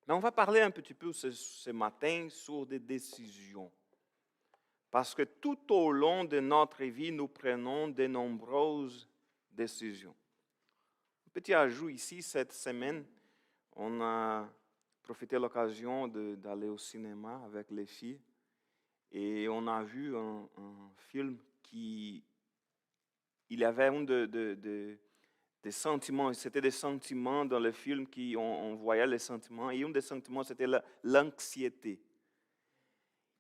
Mais on va parler un petit peu ce matin sur des décisions. Parce que tout au long de notre vie, nous prenons de nombreuses décisions. Un petit ajout ici, cette semaine, on a profité de l'occasion d'aller au cinéma avec les filles et on a vu un film qui, il y avait des sentiments, c'était des sentiments dans le film qui, on voyait les sentiments et un des sentiments, c'était l'anxiété.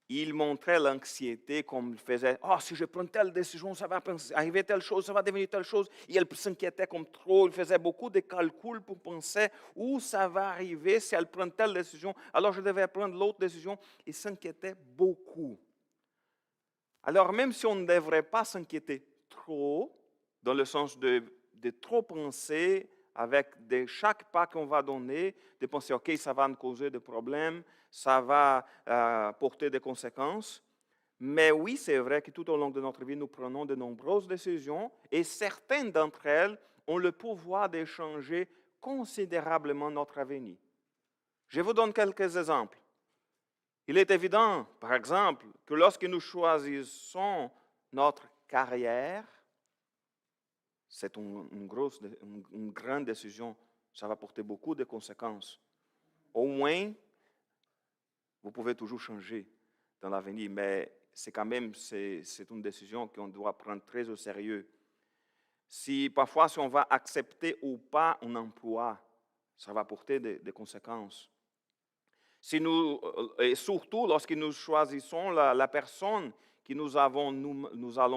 Il montrait l'anxiété comme il faisait, « si je prends telle décision, ça va arriver telle chose, ça va devenir telle chose. » Et elle s'inquiétait comme trop, il faisait beaucoup de calculs pour penser où ça va arriver si elle prend telle décision. Alors je devais prendre l'autre décision. Il s'inquiétait beaucoup. Alors même si on ne devrait pas s'inquiéter trop, dans le sens de trop penser avec chaque pas qu'on va donner, de penser, OK, ça va nous causer des problèmes, ça va porter des conséquences. Mais oui, c'est vrai que tout au long de notre vie, nous prenons de nombreuses décisions et certaines d'entre elles ont le pouvoir de changer considérablement notre avenir. Je vous donne quelques exemples. Il est évident, par exemple, que lorsque nous choisissons notre carrière, c'est une grande décision. Ça va porter beaucoup de conséquences. Au moins, vous pouvez toujours changer dans l'avenir, mais c'est quand même c'est une décision qu'on doit prendre très au sérieux. Si on va accepter ou pas un emploi, ça va porter des conséquences. Et surtout lorsque nous choisissons la personne que nous allons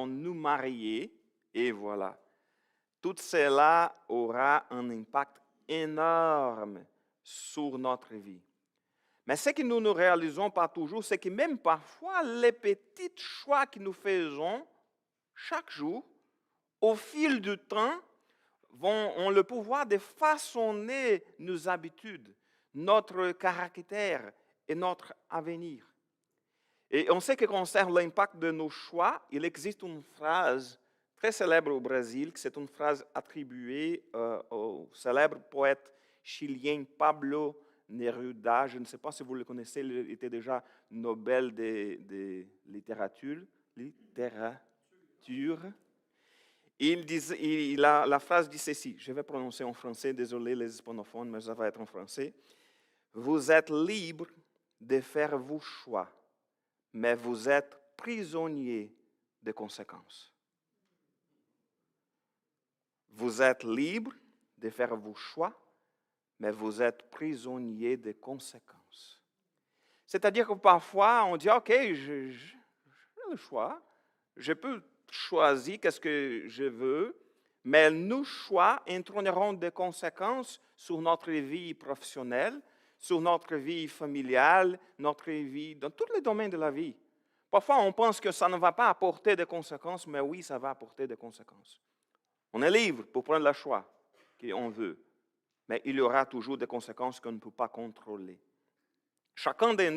nous marier, et voilà. Tout cela aura un impact énorme sur notre vie. Mais ce que nous ne réalisons pas toujours, c'est que même parfois, les petits choix que nous faisons chaque jour, au fil du temps, ont le pouvoir de façonner nos habitudes, notre caractère et notre avenir. Et on sait que concernant l'impact de nos choix, il existe une phrase très célèbre au Brésil, c'est une phrase attribuée au célèbre poète chilien Pablo Neruda. Je ne sais pas si vous le connaissez, il était déjà Nobel de littérature. La phrase dit ceci, je vais prononcer en français, désolé les hispanophones, mais ça va être en français. Vous êtes libre de faire vos choix, mais vous êtes prisonnier des conséquences. Vous êtes libre de faire vos choix, mais vous êtes prisonnier des conséquences. C'est-à-dire que parfois, on dit, OK, j'ai le choix, je peux choisir qu'est-ce que je veux, mais nos choix entraîneront des conséquences sur notre vie professionnelle, sur notre vie familiale, notre vie, dans tous les domaines de la vie. Parfois, on pense que ça ne va pas apporter de conséquences, mais oui, ça va apporter des conséquences. On est libre pour prendre le choix qu'on veut, mais il y aura toujours des conséquences qu'on ne peut pas contrôler. Chacun de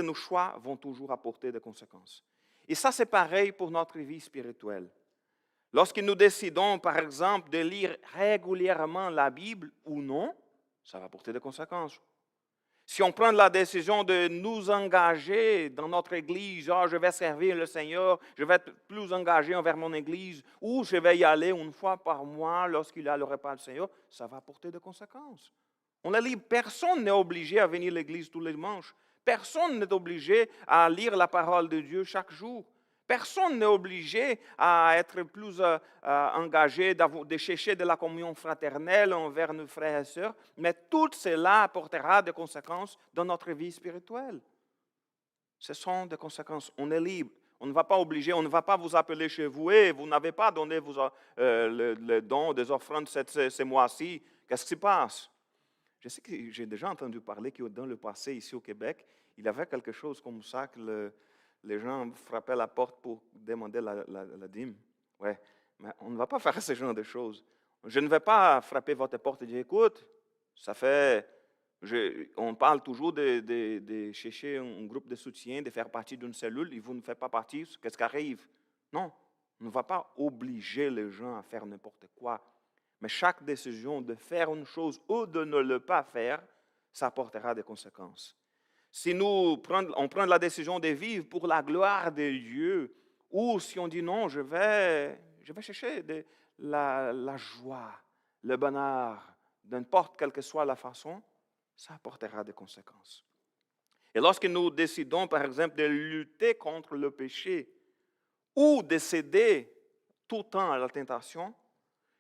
nos choix vont toujours apporter des conséquences. Et ça, c'est pareil pour notre vie spirituelle. Lorsque nous décidons, par exemple, de lire régulièrement la Bible ou non, ça va apporter des conséquences. Si on prend la décision de nous engager dans notre Église, je vais servir le Seigneur, je vais être plus engagé envers mon Église, ou je vais y aller une fois par mois lorsqu'il y a le repas du Seigneur, ça va apporter des conséquences. On est libre. Personne n'est obligé à venir à l'église tous les dimanches. Personne n'est obligé à lire la parole de Dieu chaque jour. Personne n'est obligé à être plus engagé, de chercher de la communion fraternelle envers nos frères et sœurs, mais tout cela apportera des conséquences dans notre vie spirituelle. Ce sont des conséquences. On est libre. On ne va pas obliger, on ne va pas vous appeler chez vous et vous n'avez pas donné le don des offrandes ce mois-ci. Qu'est-ce qui se passe? Je sais que j'ai déjà entendu parler que dans le passé, ici au Québec, il y avait quelque chose comme ça, que les gens frappaient la porte pour demander la dîme. Ouais, mais on ne va pas faire ce genre de choses. Je ne vais pas frapper votre porte et dire, écoute, ça fait... on parle toujours de chercher un groupe de soutien, de faire partie d'une cellule, et vous ne faites pas partie, qu'est-ce qui arrive? Non, on ne va pas obliger les gens à faire n'importe quoi. Mais chaque décision de faire une chose ou de ne le pas faire, ça apportera des conséquences. Si on prend la décision de vivre pour la gloire de Dieu, ou si on dit non, je vais chercher la joie, le bonheur, n'importe quelle que soit la façon, ça apportera des conséquences. Et lorsque nous décidons, par exemple, de lutter contre le péché ou de céder tout le temps à la tentation,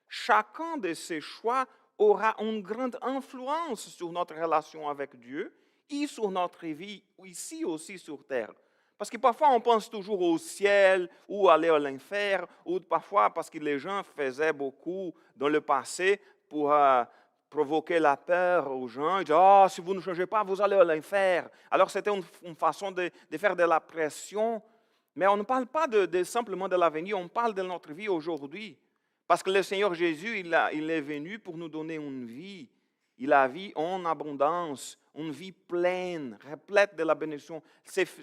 chacun de ces choix aura une grande influence sur notre relation avec Dieu et sur notre vie ici aussi sur terre. Parce que parfois on pense toujours au ciel ou aller à l'enfer, ou parfois parce que les gens faisaient beaucoup dans le passé pour provoquer la peur aux gens. Ils disaient, ah, si vous ne changez pas, vous allez à l'enfer. Alors c'était une façon de faire de la pression. Mais on ne parle pas simplement de l'avenir, on parle de notre vie aujourd'hui. Parce que le Seigneur Jésus, il est venu pour nous donner une vie. Il a vie en abondance, une vie pleine, replète de la bénédiction.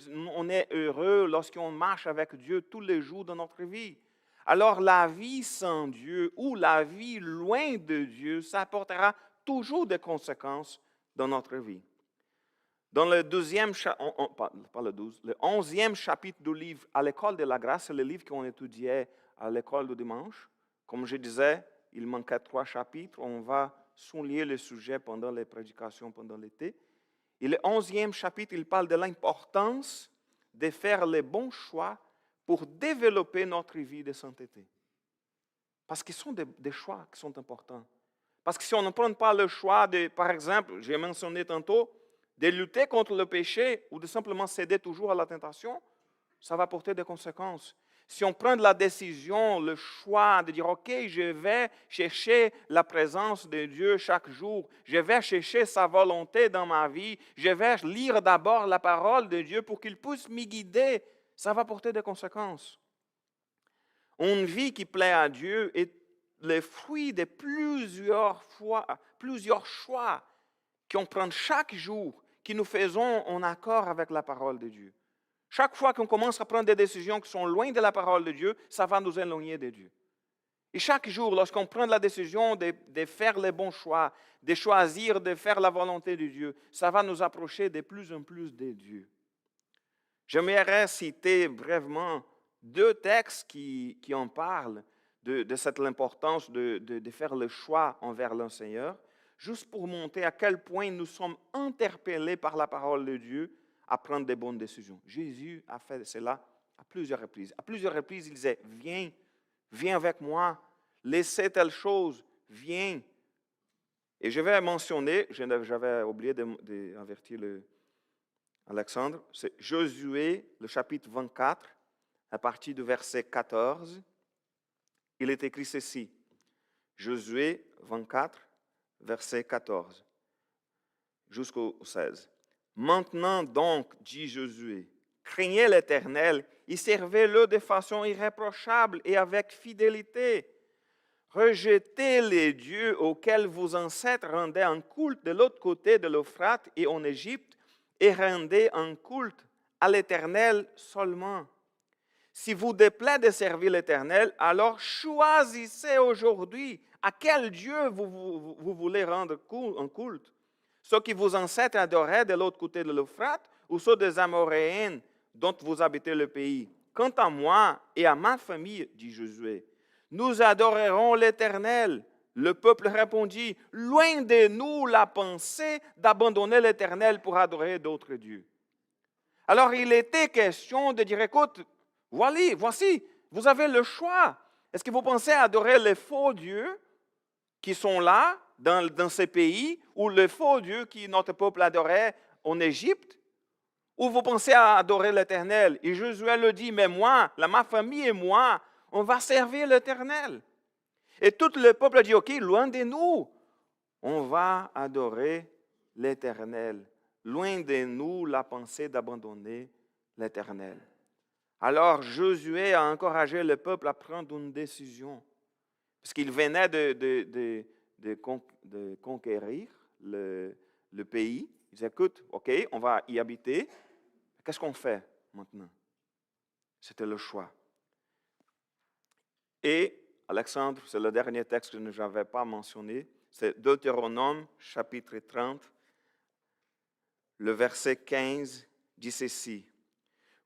On est heureux lorsqu'on marche avec Dieu tous les jours de notre vie. Alors la vie sans Dieu ou la vie loin de Dieu, ça apportera toujours des conséquences dans notre vie. Dans le 11e chapitre du livre à l'école de la grâce, c'est le livre qu'on étudiait à l'école du dimanche. Comme je disais, il manquait 3 chapitres. On va souligner le sujet pendant les prédications pendant l'été. Et le 11e chapitre, il parle de l'importance de faire les bons choix pour développer notre vie de sainteté. Parce que ce sont des choix qui sont importants. Parce que si on ne prend pas le choix de, par exemple, j'ai mentionné tantôt, de lutter contre le péché ou de simplement céder toujours à la tentation, ça va porter des conséquences. Si on prend la décision, le choix de dire, OK, je vais chercher la présence de Dieu chaque jour, je vais chercher sa volonté dans ma vie, je vais lire d'abord la parole de Dieu pour qu'il puisse m'y guider, ça va porter des conséquences. Une vie qui plaît à Dieu est le fruit de plusieurs choix qu'on prend chaque jour, que nous faisons en accord avec la parole de Dieu. Chaque fois qu'on commence à prendre des décisions qui sont loin de la parole de Dieu, ça va nous éloigner de Dieu. Et chaque jour, lorsqu'on prend la décision de faire les bons choix, de choisir de faire la volonté de Dieu, ça va nous approcher de plus en plus de Dieu. J'aimerais citer brièvement 2 textes qui en parlent de cette importance de faire le choix envers le Seigneur, juste pour montrer à quel point nous sommes interpellés par la parole de Dieu à prendre des bonnes décisions. Jésus a fait cela à plusieurs reprises. À plusieurs reprises, il disait, viens avec moi, laissez telle chose, viens. Et je vais mentionner, j'avais oublié d'avertir Alexandre, c'est Josué, le chapitre 24, à partir du verset 14. Il est écrit ceci, Josué 24, verset 14, jusqu'au 16. Maintenant donc, dit Josué, craignez l'Éternel et servez-le de façon irréprochable et avec fidélité. Rejetez les dieux auxquels vos ancêtres rendaient un culte de l'autre côté de l'Euphrate et en Égypte, et rendez un culte à l'Éternel seulement. Si vous déplaît de servir l'Éternel, alors choisissez aujourd'hui à quel Dieu vous voulez rendre un culte. Ceux qui vos ancêtres adoraient de l'autre côté de l'Euphrate ou ceux des Amoréens dont vous habitez le pays. Quant à moi et à ma famille, dit Josué, nous adorerons l'Éternel. Le peuple répondit, loin de nous la pensée d'abandonner l'Éternel pour adorer d'autres dieux. Alors il était question de dire, écoute, voici, vous avez le choix. Est-ce que vous pensez adorer les faux dieux qui sont là, dans ces pays, ou les faux dieux que notre peuple adorait en Égypte, ou vous pensez à adorer l'Éternel? Et Josué le dit, mais moi, ma famille et moi, on va servir l'Éternel. Et tout le peuple a dit, OK, loin de nous, on va adorer l'Éternel. Loin de nous la pensée d'abandonner l'Éternel. Alors Josué a encouragé le peuple à prendre une décision, parce qu'il venait de conquérir le pays. Il disait, écoute, OK, on va y habiter. Qu'est-ce qu'on fait maintenant? C'était le choix. Et Alexandre, c'est le dernier texte que je n'avais pas mentionné. C'est Deutéronome, chapitre 30, le verset 15 dit ceci.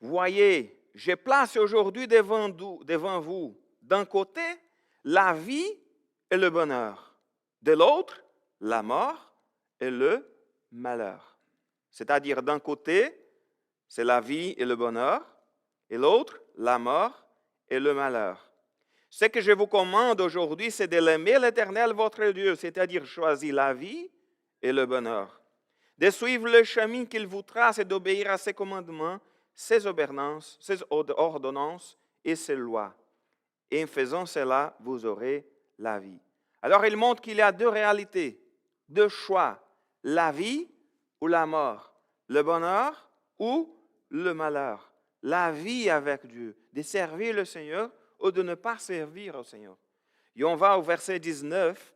Voyez, j'ai placé aujourd'hui devant vous, d'un côté, la vie et le bonheur, de l'autre, la mort et le malheur. C'est-à-dire, d'un côté, c'est la vie et le bonheur, et l'autre, la mort et le malheur. Ce que je vous commande aujourd'hui, c'est de l'aimer l'Éternel, votre Dieu, c'est-à-dire choisir la vie et le bonheur, de suivre le chemin qu'il vous trace et d'obéir à ses commandements, ses ordonnances et ses lois. Et en faisant cela, vous aurez la vie. Alors, il montre qu'il y a deux réalités, deux choix, la vie ou la mort, le bonheur ou le malheur, la vie avec Dieu, de servir le Seigneur ou de ne pas servir au Seigneur. Et on va au verset 19,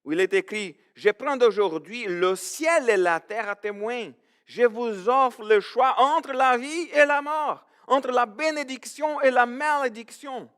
où il est écrit, « Je prends d'aujourd'hui le ciel et la terre à témoin. Je vous offre le choix entre la vie et la mort, entre la bénédiction et la malédiction.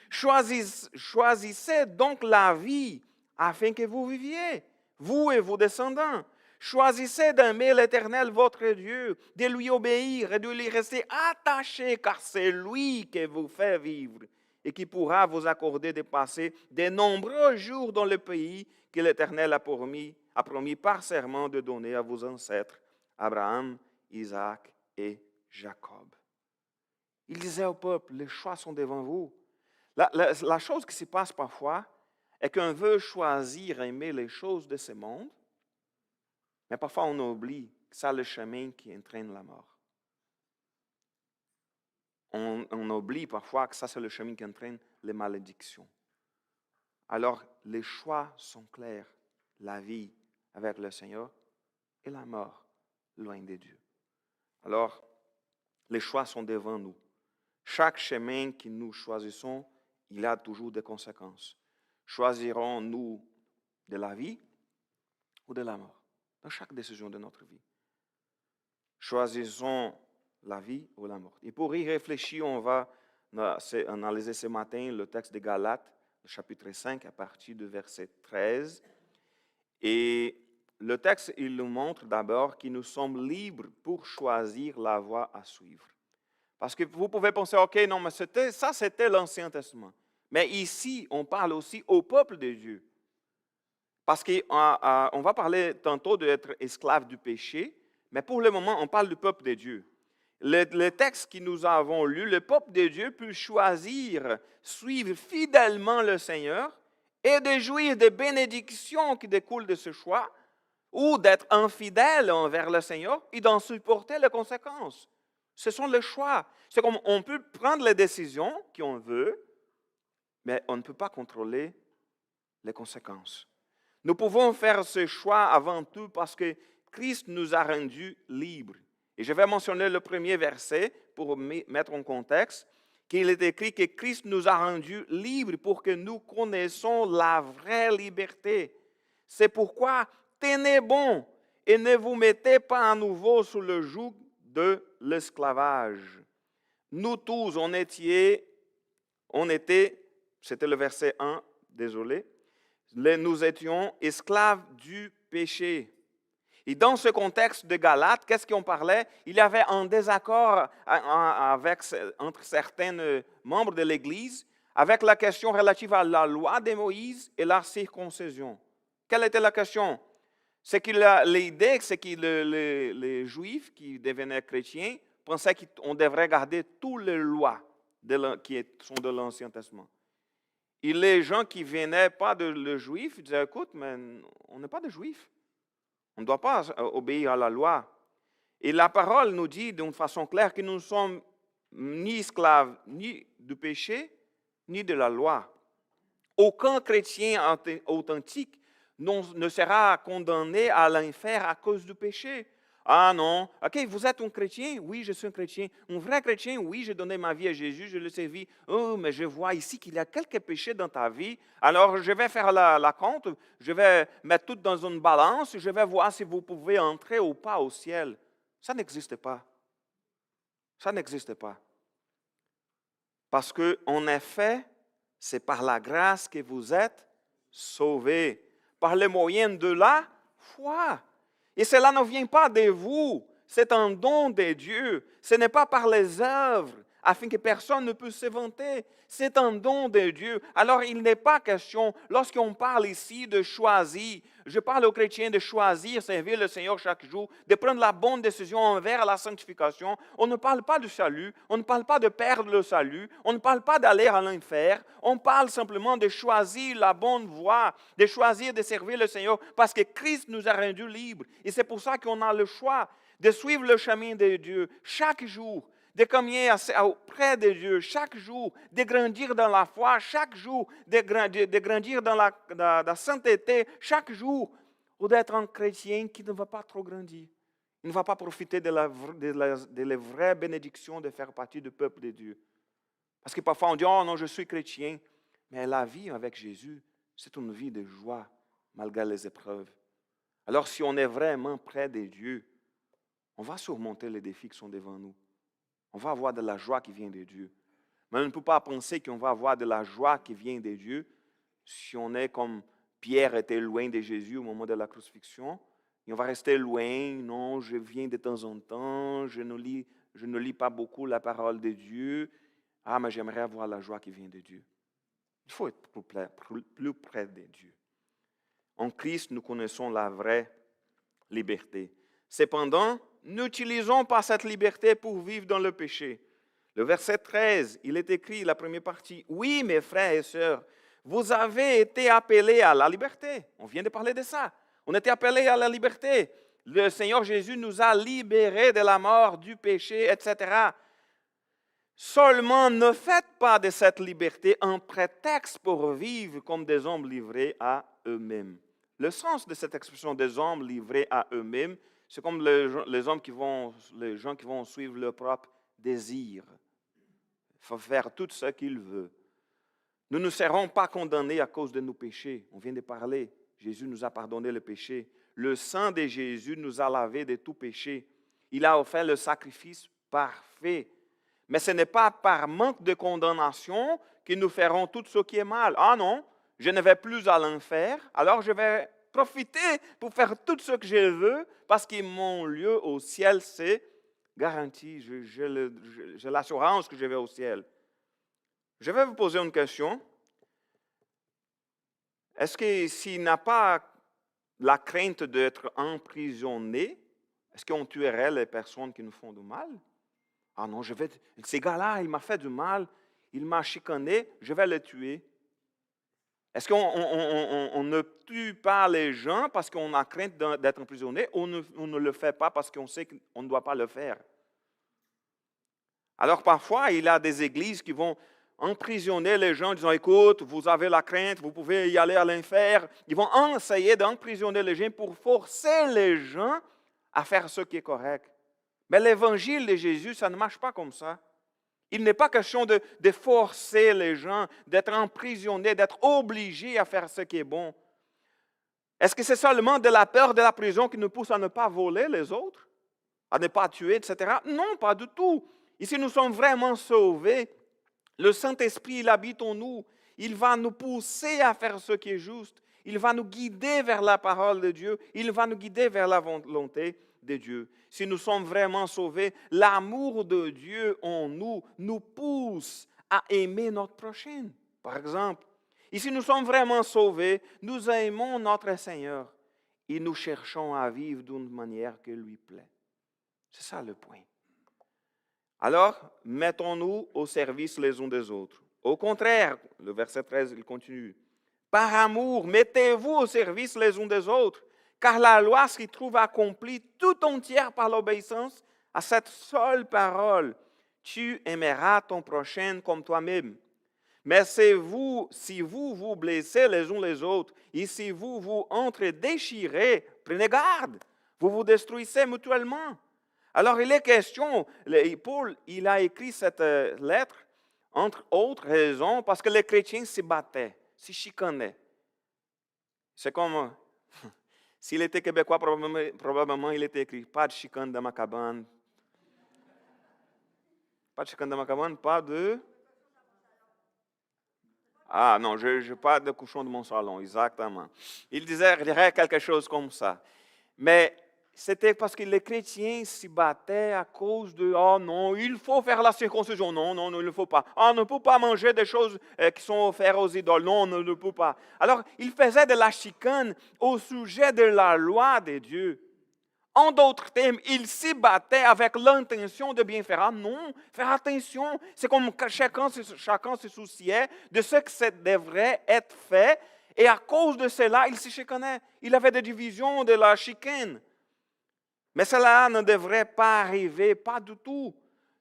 Choisissez donc la vie afin que vous viviez, vous et vos descendants. Choisissez d'aimer l'Éternel, votre Dieu, de lui obéir et de lui rester attaché, car c'est lui qui vous fait vivre et qui pourra vous accorder de passer de nombreux jours dans le pays que l'Éternel a promis par serment de donner à vos ancêtres, Abraham, Isaac et Jacob. » Il disait au peuple, les choix sont devant vous. La chose qui se passe parfois est qu'on veut choisir aimer les choses de ce monde, mais parfois on oublie que c'est le chemin qui entraîne la mort. On oublie parfois que ça c'est le chemin qui entraîne les malédictions. Alors les choix sont clairs, la vie avec le Seigneur et la mort loin de Dieu. Alors les choix sont devant nous. Chaque chemin que nous choisissons, il a toujours des conséquences. Choisirons-nous de la vie ou de la mort dans chaque décision de notre vie? Choisissons la vie ou la mort. Et pour y réfléchir, on va analyser ce matin le texte de Galates, le chapitre 5, à partir du verset 13. Et le texte, il nous montre d'abord que nous sommes libres pour choisir la voie à suivre. Parce que vous pouvez penser, OK, non, mais c'était l'Ancien Testament. Mais ici, on parle aussi au peuple de Dieu. Parce qu'on va parler tantôt d'être esclave du péché, mais pour le moment, on parle du peuple de Dieu. Le texte que nous avons lu, le peuple de Dieu peut choisir, suivre fidèlement le Seigneur et de jouir des bénédictions qui découlent de ce choix, ou d'être infidèle envers le Seigneur et d'en supporter les conséquences. Ce sont les choix. C'est comme on peut prendre les décisions qu'on veut, mais on ne peut pas contrôler les conséquences. Nous pouvons faire ce choix avant tout parce que Christ nous a rendus libres. Et je vais mentionner le premier verset pour mettre en contexte, qu'il est écrit que Christ nous a rendus libres pour que nous connaissions la vraie liberté. C'est pourquoi tenez bon et ne vous mettez pas à nouveau sous le joug de l'esclavage. Nous tous, on était, c'était le verset 1, désolé, nous étions esclaves du péché. Et dans ce contexte de Galates, qu'est-ce qu'on parlait? Il y avait un désaccord entre certains membres de l'Église avec la question relative à la loi de Moïse et la circoncision. Quelle était la question? L'idée, c'est que les Juifs qui devenaient chrétiens pensaient qu'on devrait garder toutes les lois qui sont de l'Ancien Testament. Et les gens qui ne venaient pas de le Juif disaient, écoute, mais on n'est pas des Juifs. On ne doit pas obéir à la loi. Et la parole nous dit d'une façon claire que nous ne sommes ni esclaves ni du péché, ni de la loi. Aucun chrétien authentique ne sera condamné à l'enfer à cause du péché. Ah non, ok, vous êtes un chrétien? Oui, je suis un chrétien. Un vrai chrétien? Oui, j'ai donné ma vie à Jésus, je l'ai servi. Oh, mais je vois ici qu'il y a quelques péchés dans ta vie. Alors, je vais faire la compte, je vais mettre tout dans une balance, je vais voir si vous pouvez entrer ou pas au ciel. Ça n'existe pas. Ça n'existe pas. Parce qu'en effet, C'est par la grâce que vous êtes sauvés, par le moyen de la foi. Et cela ne vient pas de vous, c'est un don de Dieu. Ce n'est pas par les œuvres, afin que personne ne puisse se vanter. C'est un don de Dieu. Alors, il n'est pas question, lorsqu'on parle ici de choisir, je parle aux chrétiens de choisir, servir le Seigneur chaque jour, de prendre la bonne décision envers la sanctification. On ne parle pas du salut, on ne parle pas de perdre le salut, on ne parle pas d'aller à l'enfer, on parle simplement de choisir la bonne voie, de choisir de servir le Seigneur, parce que Christ nous a rendus libres. Et c'est pour ça qu'on a le choix de suivre le chemin de Dieu chaque jour, de communier auprès de Dieu chaque jour, de grandir dans la foi chaque jour, de grandir dans la sainteté chaque jour, ou d'être un chrétien qui ne va pas trop grandir. Il ne va pas profiter de la vraie bénédiction de faire partie du peuple de Dieu. Parce que parfois on dit, oh non, je suis chrétien. Mais la vie avec Jésus, c'est une vie de joie, malgré les épreuves. Alors si on est vraiment près de Dieu, on va surmonter les défis qui sont devant nous. On va avoir de la joie qui vient de Dieu. Mais on ne peut pas penser qu'on va avoir de la joie qui vient de Dieu si on est comme Pierre était loin de Jésus au moment de la crucifixion. Et on va rester loin. Non, je viens de temps en temps. Je ne lis pas beaucoup la parole de Dieu. Ah, mais j'aimerais avoir la joie qui vient de Dieu. Il faut être plus près de Dieu. En Christ, nous connaissons la vraie liberté. Cependant, n'utilisons pas cette liberté pour vivre dans le péché. Le verset 13, il est écrit, la première partie, « Oui, mes frères et sœurs, vous avez été appelés à la liberté. » On vient de parler de ça. On était appelés à la liberté. Le Seigneur Jésus nous a libérés de la mort, du péché, etc. Seulement, ne faites pas de cette liberté un prétexte pour vivre comme des hommes livrés à eux-mêmes. Le sens de cette expression des hommes livrés à eux-mêmes, c'est comme les gens qui vont suivre leur propre désir. Il faut faire tout ce qu'ils veulent. Nous ne serons pas condamnés à cause de nos péchés. On vient de parler. Jésus nous a pardonné le péché. Le sang de Jésus nous a lavés de tout péché. Il a offert le sacrifice parfait. Mais ce n'est pas par manque de condamnation que nous ferons tout ce qui est mal. Ah non, je ne vais plus à l'enfer, alors je vais profiter pour faire tout ce que je veux parce que mon lieu au ciel, c'est garanti. J'ai l'assurance que je vais au ciel. Je vais vous poser une question. Est-ce que s'il n'a pas la crainte d'être emprisonné, est-ce qu'on tuerait les personnes qui nous font du mal? Ah non, ces gars-là, il m'a fait du mal, il m'a chicané, je vais le tuer. Est-ce qu'on ne tue pas les gens parce qu'on a crainte d'être emprisonné ou on ne le fait pas parce qu'on sait qu'on ne doit pas le faire? Alors parfois, il y a des églises qui vont emprisonner les gens en disant, écoute, vous avez la crainte, vous pouvez y aller à l'enfer. Ils vont essayer d'emprisonner les gens pour forcer les gens à faire ce qui est correct. Mais l'évangile de Jésus, ça ne marche pas comme ça. Il n'est pas question de forcer les gens, d'être emprisonnés, d'être obligés à faire ce qui est bon. Est-ce que c'est seulement de la peur de la prison qui nous pousse à ne pas voler les autres, à ne pas tuer, etc.? Non, pas du tout. Ici, nous sommes vraiment sauvés. Le Saint-Esprit, il habite en nous. Il va nous pousser à faire ce qui est juste. Il va nous guider vers la parole de Dieu. Il va nous guider vers la volonté de Dieu. Si nous sommes vraiment sauvés, l'amour de Dieu en nous nous pousse à aimer notre prochain. Par exemple, et si nous sommes vraiment sauvés, nous aimons notre Seigneur et nous cherchons à vivre d'une manière qui lui plaît. C'est ça le point. Alors, mettons-nous au service les uns des autres. Au contraire, le verset 13, il continue. Par amour, mettez-vous au service les uns des autres, car la loi s'y trouve accomplie tout entière par l'obéissance à cette seule parole. Tu aimeras ton prochain comme toi-même. Mais si vous vous blessez les uns les autres, et si vous vous entre-déchirez, prenez garde, vous vous détruisez mutuellement. Alors, il est question, Paul, il a écrit cette lettre, entre autres raisons, parce que les chrétiens se battaient, se chicanaient. C'est comme, s'il était québécois, probablement il était écrit, pas de chicane dans ma cabane. Pas de chicane dans ma cabane, pas de... Ah non, je n'ai pas de cochon de mon salon, exactement. Il dirait quelque chose comme ça. Mais c'était parce que les chrétiens s'y battaient à cause de oh non, il faut faire la circoncision. Non, non, non, il ne faut pas. Ah, on ne peut pas manger des choses qui sont offertes aux idoles. Non, on ne peut pas. Alors, ils faisaient de la chicane au sujet de la loi de Dieu. En d'autres termes, ils s'y battaient avec l'intention de bien faire. Ah non, faire attention. C'est comme chacun se souciait de ce que devrait être fait. Et à cause de cela, ils se chicanaient. Il avait des divisions de la chicane. Mais cela ne devrait pas arriver, pas du tout.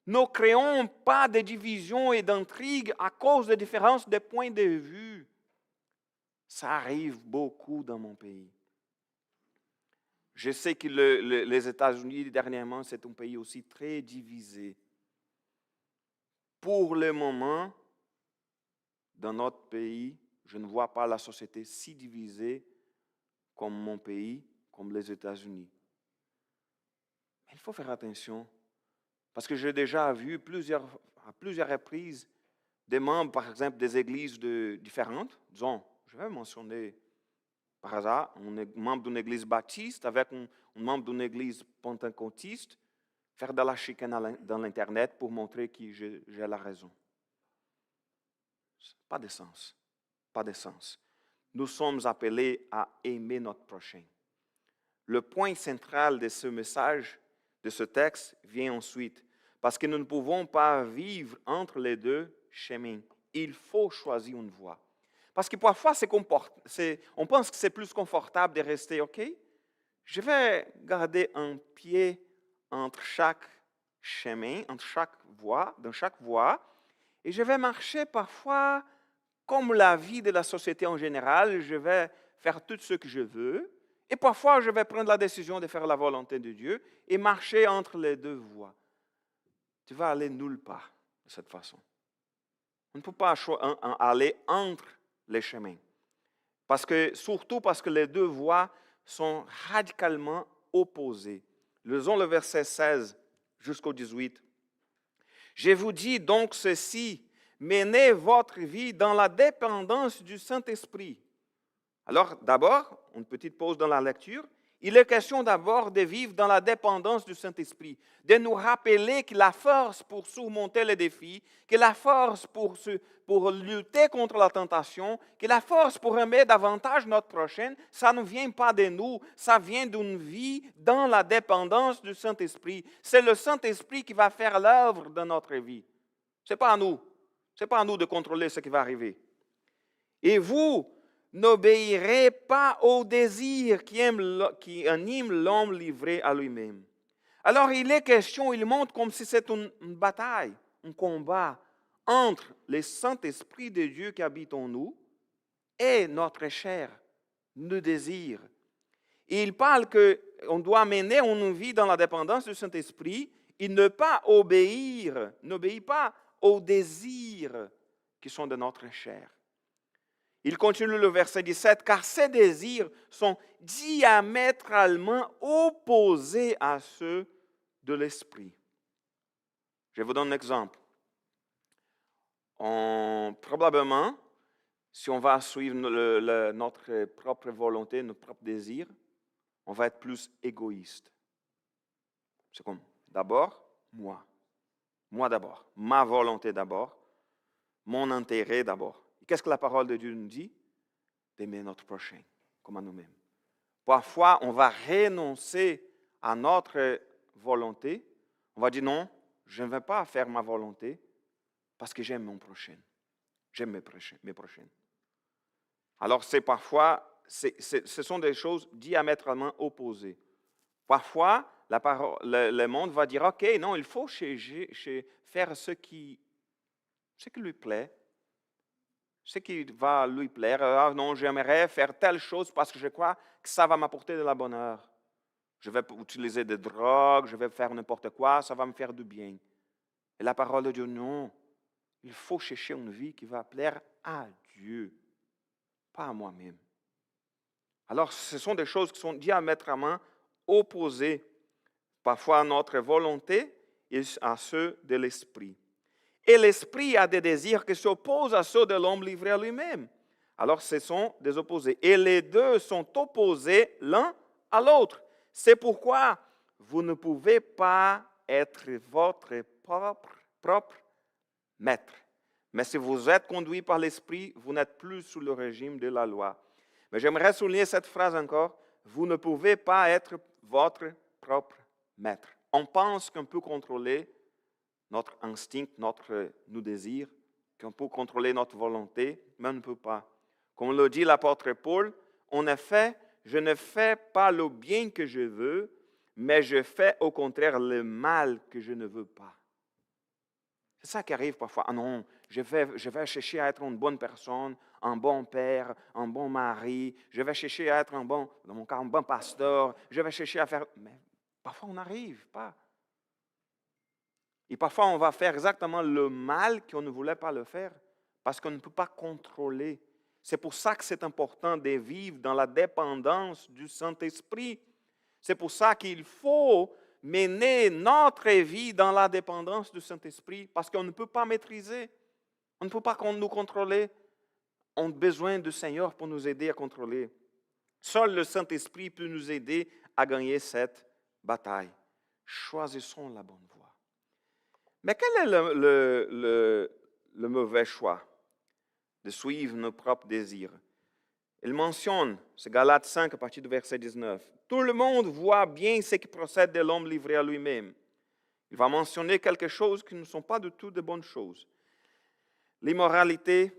Ne créons pas de divisions et d'intrigues à cause de différences de points de vue. Ça arrive beaucoup dans mon pays. Je sais que les États-Unis, dernièrement, c'est un pays aussi très divisé. Pour le moment, dans notre pays, je ne vois pas la société si divisée comme mon pays, comme les États-Unis. Mais il faut faire attention, parce que j'ai déjà vu à plusieurs reprises des membres, par exemple, des églises différentes. Disons, je vais mentionner par hasard, un membre d'une église baptiste avec un membre d'une église pentecôtiste, faire de la chicane dans l'Internet pour montrer que j'ai la raison. Pas de sens. Pas de sens. Nous sommes appelés à aimer notre prochain. Le point central de ce message, de ce texte, vient ensuite. Parce que nous ne pouvons pas vivre entre les deux chemins. Il faut choisir une voie. Parce que parfois, on pense que c'est plus confortable de rester, OK, je vais garder un pied entre chaque chemin, entre chaque voie, dans chaque voie, et je vais marcher parfois comme la vie de la société en général, je vais faire tout ce que je veux, et parfois je vais prendre la décision de faire la volonté de Dieu et marcher entre les deux voies. Tu vas aller nulle part de cette façon. On ne peut pas aller entre les chemins. Surtout parce que les deux voies sont radicalement opposées. Lisons le verset 16 jusqu'au 18. Je vous dis donc ceci, menez votre vie dans la dépendance du Saint-Esprit. Alors, d'abord, une petite pause dans la lecture. Il est question d'abord de vivre dans la dépendance du Saint-Esprit, de nous rappeler que la force pour surmonter les défis, que la force pour lutter contre la tentation, que la force pour aimer davantage notre prochain, ça ne vient pas de nous, ça vient d'une vie dans la dépendance du Saint-Esprit. C'est le Saint-Esprit qui va faire l'œuvre de notre vie. Ce n'est pas à nous. Ce n'est pas à nous de contrôler ce qui va arriver. Et vous, n'obéirez pas au désir qui anime l'homme livré à lui-même. Alors il est question, il montre comme si c'est une bataille, un combat entre le Saint-Esprit de Dieu qui habite en nous et notre chair, nos désirs. Et il parle qu'on doit mener une vie dans la dépendance du Saint-Esprit et ne pas n'obéir pas aux désirs qui sont de notre chair. Il continue le verset 17, car ces désirs sont diamétralement opposés à ceux de l'esprit. Je vous donne un exemple. Probablement, si on va suivre notre propre volonté, notre propre désir, on va être plus égoïste. C'est comme, d'abord, moi. Moi d'abord. Ma volonté d'abord. Mon intérêt d'abord. Qu'est-ce que la parole de Dieu nous dit? D'aimer notre prochain, comme à nous-mêmes. Parfois, on va renoncer à notre volonté. On va dire non, je ne vais pas faire ma volonté parce que j'aime mon prochain. J'aime mes prochains. Alors, ce sont des choses diamétralement opposées. Parfois, le monde va dire, OK, non, il faut faire ce qui lui plaît. Ce qui va lui plaire. Ah non, j'aimerais faire telle chose parce que je crois que ça va m'apporter de la bonheur. Je vais utiliser des drogues, je vais faire n'importe quoi, ça va me faire du bien. Et la parole de Dieu, non. Il faut chercher une vie qui va plaire à Dieu, pas à moi-même. Alors, ce sont des choses qui sont diamétralement opposées, parfois à notre volonté et à ceux de l'esprit. Et l'esprit a des désirs qui s'opposent à ceux de l'homme livré à lui-même. Alors, ce sont des opposés. Et les deux sont opposés l'un à l'autre. C'est pourquoi vous ne pouvez pas être votre propre maître. Mais si vous êtes conduit par l'esprit, vous n'êtes plus sous le régime de la loi. Mais j'aimerais souligner cette phrase encore. Vous ne pouvez pas être votre propre maître. On pense qu'on peut contrôler notre instinct, nos désirs, qu'on peut contrôler notre volonté, mais on ne peut pas. Comme le dit l'apôtre Paul, en effet, je ne fais pas le bien que je veux, mais je fais au contraire le mal que je ne veux pas. C'est ça qui arrive parfois. Ah non, je vais chercher à être une bonne personne, un bon père, un bon mari. Je vais chercher à être dans mon cas, un bon pasteur. Je vais chercher à faire... Mais parfois, on n'arrive pas. Et parfois, on va faire exactement le mal qu'on ne voulait pas le faire parce qu'on ne peut pas contrôler. C'est pour ça que c'est important de vivre dans la dépendance du Saint-Esprit. C'est pour ça qu'il faut mener notre vie dans la dépendance du Saint-Esprit parce qu'on ne peut pas maîtriser. On ne peut pas nous contrôler. On a besoin du Seigneur pour nous aider à contrôler. Seul le Saint-Esprit peut nous aider à gagner cette bataille. Choisissons la bonne voie. Mais quel est le mauvais choix? De suivre nos propres désirs. Il mentionne, c'est Galates 5 à partir du verset 19, « Tout le monde voit bien ce qui procède de l'homme livré à lui-même. » Il va mentionner quelque chose qui ne sont pas du tout de bonnes choses. L'immoralité,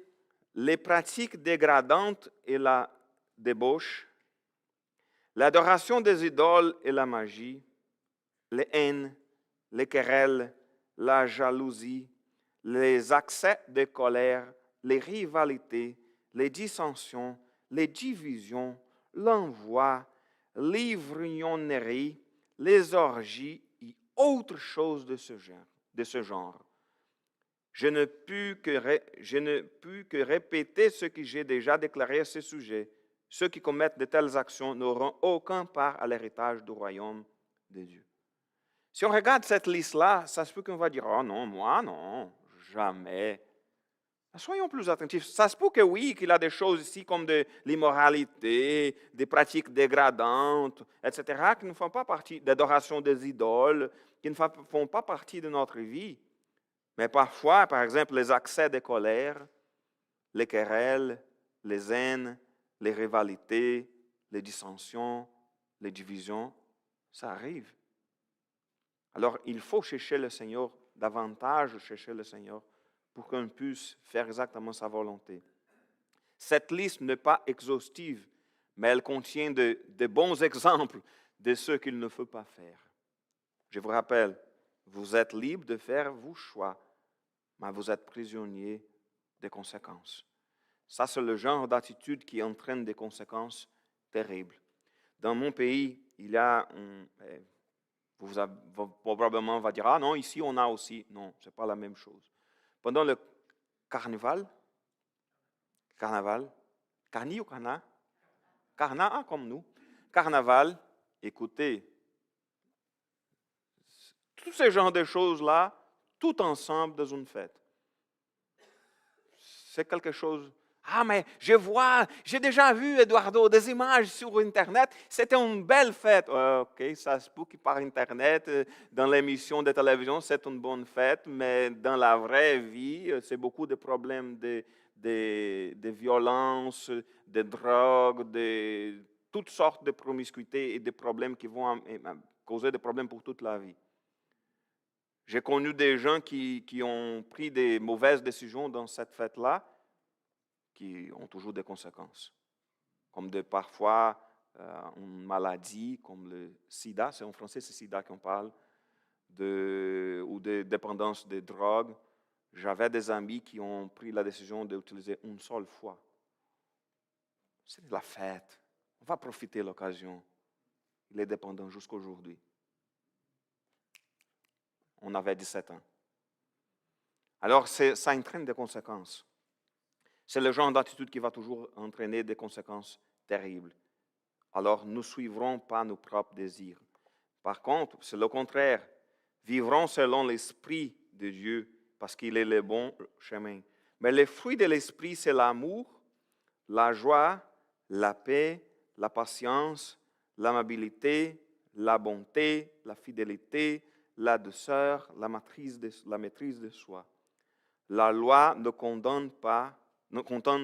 les pratiques dégradantes et la débauche, l'adoration des idoles et la magie, les haines, les querelles, la jalousie, les accès de colère, les rivalités, les dissensions, les divisions, l'envoi, l'ivrognerie, les orgies et autres choses de ce genre. Je ne puis que répéter ce que j'ai déjà déclaré à ce sujet. Ceux qui commettent de telles actions n'auront aucun part à l'héritage du royaume de Dieu. Si on regarde cette liste-là, ça se peut qu'on va dire « Oh non, moi non, jamais ». Soyons plus attentifs. Ça se peut que oui, qu'il y a des choses ici comme de l'immoralité, des pratiques dégradantes, etc., qui ne font pas partie d'adoration des idoles, qui ne font pas partie de notre vie. Mais parfois, par exemple, les accès de colère, les querelles, les haines, les rivalités, les dissensions, les divisions, ça arrive. Alors, il faut chercher le Seigneur, davantage chercher le Seigneur, pour qu'on puisse faire exactement sa volonté. Cette liste n'est pas exhaustive, mais elle contient de bons exemples de ce qu'il ne faut pas faire. Je vous rappelle, vous êtes libre de faire vos choix, mais vous êtes prisonnier des conséquences. Ça, c'est le genre d'attitude qui entraîne des conséquences terribles. Dans mon pays, il y a vous probablement va dire, ah non, ici on a aussi. Non, ce n'est pas la même chose. Pendant le carnaval, carni ou carna? Carna, comme nous. Carnaval, écoutez, tous ces genres de choses-là, tout ensemble dans une fête. C'est quelque chose... Ah, mais j'ai déjà vu, Eduardo, des images sur Internet. C'était une belle fête. OK, ça se peut que par Internet, dans l'émission de télévision, c'est une bonne fête, mais dans la vraie vie, c'est beaucoup de problèmes de violence, de drogue, de toutes sortes de promiscuité et de problèmes qui vont causer des problèmes pour toute la vie. J'ai connu des gens qui ont pris des mauvaises décisions dans cette fête-là, qui ont toujours des conséquences, comme parfois une maladie comme le sida, c'est en français c'est sida qu'on parle, ou de dépendance de drogue. J'avais des amis qui ont pris la décision d'utiliser une seule fois. C'est la fête, on va profiter de l'occasion. Il est dépendant jusqu'à aujourd'hui. On avait 17 ans. Alors ça entraîne des conséquences. C'est le genre d'attitude qui va toujours entraîner des conséquences terribles. Alors, nous ne suivrons pas nos propres désirs. Par contre, c'est le contraire. Vivrons selon l'Esprit de Dieu parce qu'il est le bon chemin. Mais les fruits de l'esprit, c'est l'amour, la joie, la paix, la patience, l'amabilité, la bonté, la fidélité, la douceur, la maîtrise de soi. La loi ne condamne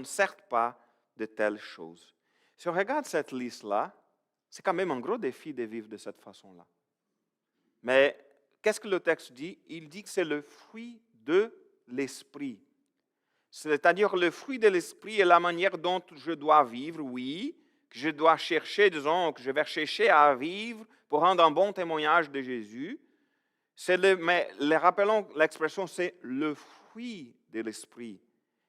certes pas de telles choses. Si on regarde cette liste-là, c'est quand même un gros défi de vivre de cette façon-là. Mais qu'est-ce que le texte dit? Il dit que c'est le fruit de l'esprit. C'est-à-dire le fruit de l'esprit est la manière dont je dois vivre, oui, que je dois chercher, disons, que je vais chercher à vivre pour rendre un bon témoignage de Jésus. Mais rappelons l'expression, c'est le fruit de l'esprit.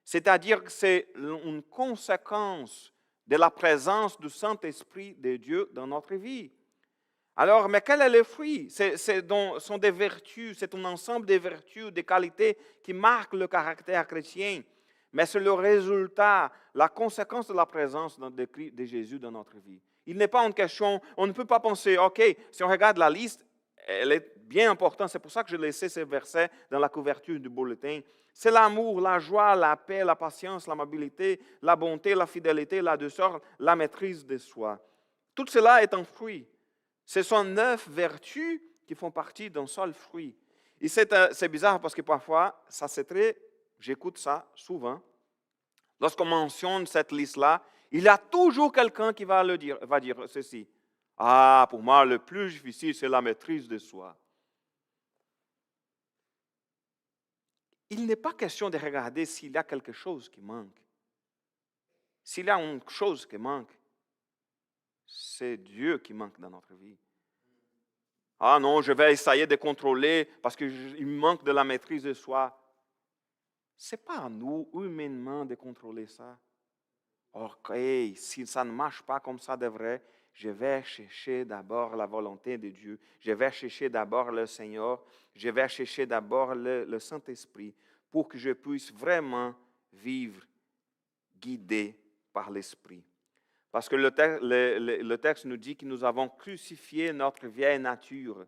C'est-à-dire que c'est une conséquence de la présence du Saint-Esprit de Dieu dans notre vie. Alors, mais quel est le fruit? Sont des vertus, c'est un ensemble de vertus, de qualités qui marquent le caractère chrétien. Mais c'est le résultat, la conséquence de la présence de Jésus dans notre vie. Il n'est pas une question, on ne peut pas penser, OK, si on regarde la liste, elle est bien importante, c'est pour ça que je laissais ces versets dans la couverture du bulletin. C'est l'amour, la joie, la paix, la patience, l'amabilité, la bonté, la fidélité, la douceur, la maîtrise de soi. Tout cela est un fruit. Ce sont 9 vertus qui font partie d'un seul fruit. Et c'est bizarre parce que parfois, j'écoute ça souvent. Lorsqu'on mentionne cette liste-là, il y a toujours quelqu'un qui va dire ceci. Ah, pour moi, le plus difficile, c'est la maîtrise de soi. Il n'est pas question de regarder s'il y a quelque chose qui manque. S'il y a une chose qui manque, c'est Dieu qui manque dans notre vie. Ah non, je vais essayer de contrôler parce qu'il manque de la maîtrise de soi. Ce n'est pas à nous, humainement, de contrôler ça. Ok, si ça ne marche pas comme ça devrait, je vais chercher d'abord la volonté de Dieu. Je vais chercher d'abord le Seigneur. Je vais chercher d'abord le Saint-Esprit pour que je puisse vraiment vivre guidé par l'Esprit. Parce que le texte nous dit que nous avons crucifié notre vieille nature.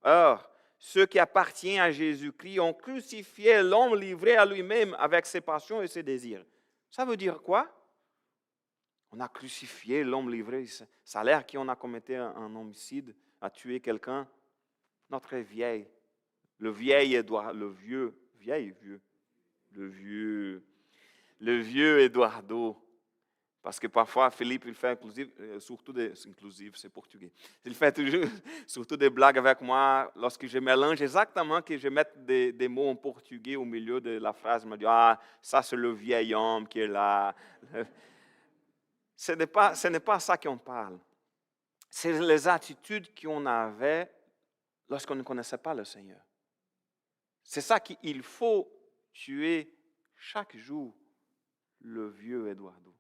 Or, ceux qui appartiennent à Jésus-Christ ont crucifié l'homme livré à lui-même avec ses passions et ses désirs. Ça veut dire quoi? On a crucifié l'homme livré. Ça a l'air qu'on a commis un homicide, a tué quelqu'un. Notre vieille, le vieux Eduardo. Parce que parfois, Philippe, il fait inclusive, c'est portugais. Il fait toujours, surtout des blagues avec moi lorsque je mélange exactement, que je mette des mots en portugais au milieu de la phrase. Il me dit, ah, ça c'est le vieil homme qui est là. Ce n'est pas ça qu'on parle. C'est les attitudes qu'on avait lorsqu'on ne connaissait pas le Seigneur. C'est ça qu'il faut tuer chaque jour, le vieux Eduardo.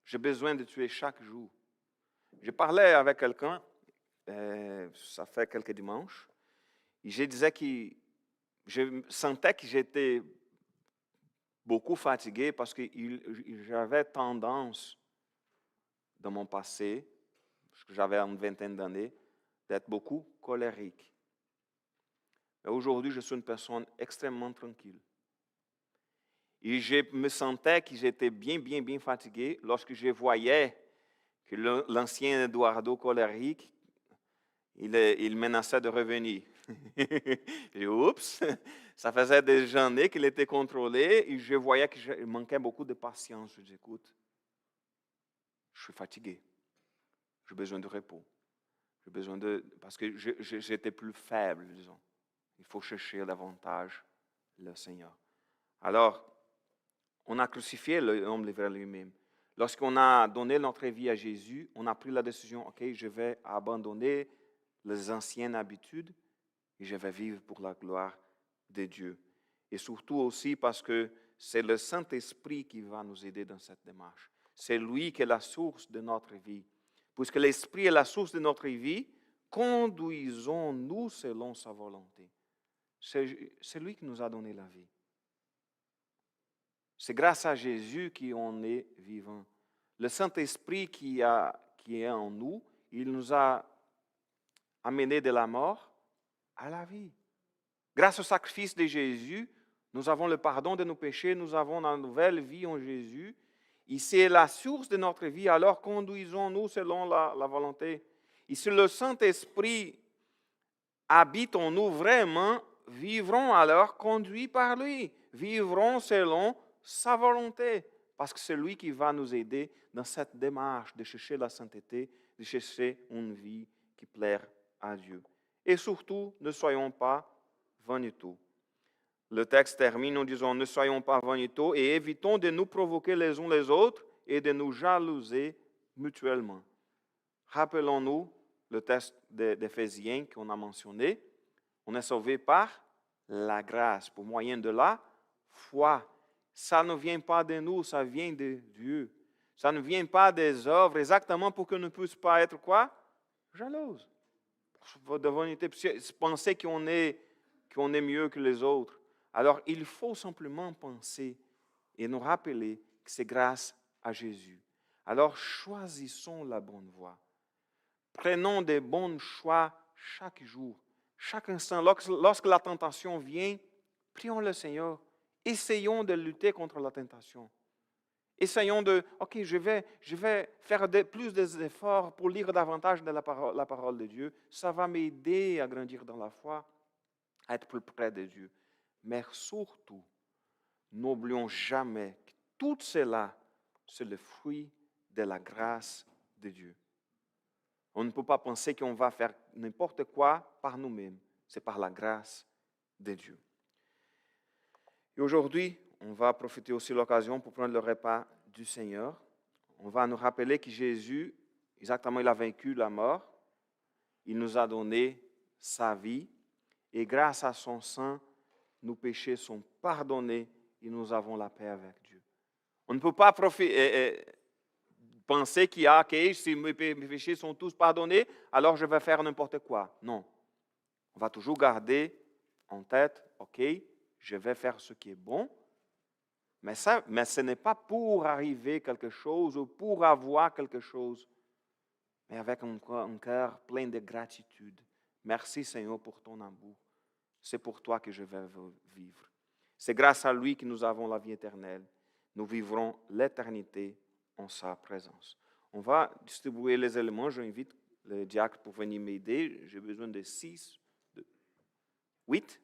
J'ai besoin de tuer chaque jour. Je parlais avec quelqu'un, ça fait quelques dimanches, et je disais que je sentais que j'étais beaucoup fatigué parce que j'avais tendance, dans mon passé, parce que j'avais une vingtaine d'années, d'être beaucoup colérique. Mais aujourd'hui, je suis une personne extrêmement tranquille. Et je me sentais que j'étais bien fatigué lorsque je voyais que l'ancien Eduardo colérique, il menaçait de revenir. Et oups, ça faisait des années qu'il était contrôlé et je voyais qu'il manquait beaucoup de patience. Je dis, écoute, je suis fatigué. J'ai besoin de repos. Parce que j'étais plus faible, disons. Il faut chercher davantage le Seigneur. Alors, on a crucifié l'homme livré à lui-même. Lorsqu'on a donné notre vie à Jésus, on a pris la décision, OK, je vais abandonner les anciennes habitudes et je vais vivre pour la gloire de Dieu. Et surtout aussi parce que c'est le Saint-Esprit qui va nous aider dans cette démarche. C'est lui qui est la source de notre vie. Puisque l'Esprit est la source de notre vie, conduisons-nous selon sa volonté. C'est lui qui nous a donné la vie. C'est grâce à Jésus qu'on est vivant. Le Saint-Esprit qui est en nous, il nous a amenés de la mort à la vie. Grâce au sacrifice de Jésus, nous avons le pardon de nos péchés, nous avons la nouvelle vie en Jésus. Et c'est la source de notre vie, alors conduisons-nous selon la volonté. Et si le Saint-Esprit habite en nous vraiment, vivrons alors conduits par lui, vivrons selon sa volonté, parce que c'est lui qui va nous aider dans cette démarche de chercher la sainteté, de chercher une vie qui plaire à Dieu. Et surtout, ne soyons pas vaniteux. Le texte termine en disant, ne soyons pas vaniteux et évitons de nous provoquer les uns les autres et de nous jalouser mutuellement. Rappelons-nous le texte d'Éphésiens qu'on a mentionné. On est sauvé par la grâce, pour moyen de la foi. Ça ne vient pas de nous, ça vient de Dieu. Ça ne vient pas des œuvres, exactement pour qu'on ne puisse pas être quoi? Jalouse. De vanité, penser qu'on est mieux que les autres. Alors, il faut simplement penser et nous rappeler que c'est grâce à Jésus. Alors, choisissons la bonne voie. Prenons des bons choix chaque jour, chaque instant. Lorsque la tentation vient, prions le Seigneur. Essayons de lutter contre la tentation. Essayons OK, je vais faire plus d'efforts pour lire davantage de la parole de Dieu. Ça va m'aider à grandir dans la foi, à être plus près de Dieu. Mais surtout, n'oublions jamais que tout cela, c'est le fruit de la grâce de Dieu. On ne peut pas penser qu'on va faire n'importe quoi par nous-mêmes. C'est par la grâce de Dieu. Et aujourd'hui, on va profiter aussi de l'occasion pour prendre le repas du Seigneur. On va nous rappeler que Jésus, exactement, il a vaincu la mort. Il nous a donné sa vie. Et grâce à son sang, nos péchés sont pardonnés et nous avons la paix avec Dieu. On ne peut pas penser qu'il y a, OK, si mes péchés sont tous pardonnés, alors je vais faire n'importe quoi. Non. On va toujours garder en tête, OK, je vais faire ce qui est bon, mais ce n'est pas pour arriver à quelque chose ou pour avoir quelque chose, mais avec un cœur plein de gratitude. Merci Seigneur pour ton amour. C'est pour toi que je vais vivre. C'est grâce à lui que nous avons la vie éternelle. Nous vivrons l'éternité en sa présence. On va distribuer les éléments. J'invite le diacre pour venir m'aider. J'ai besoin de 8.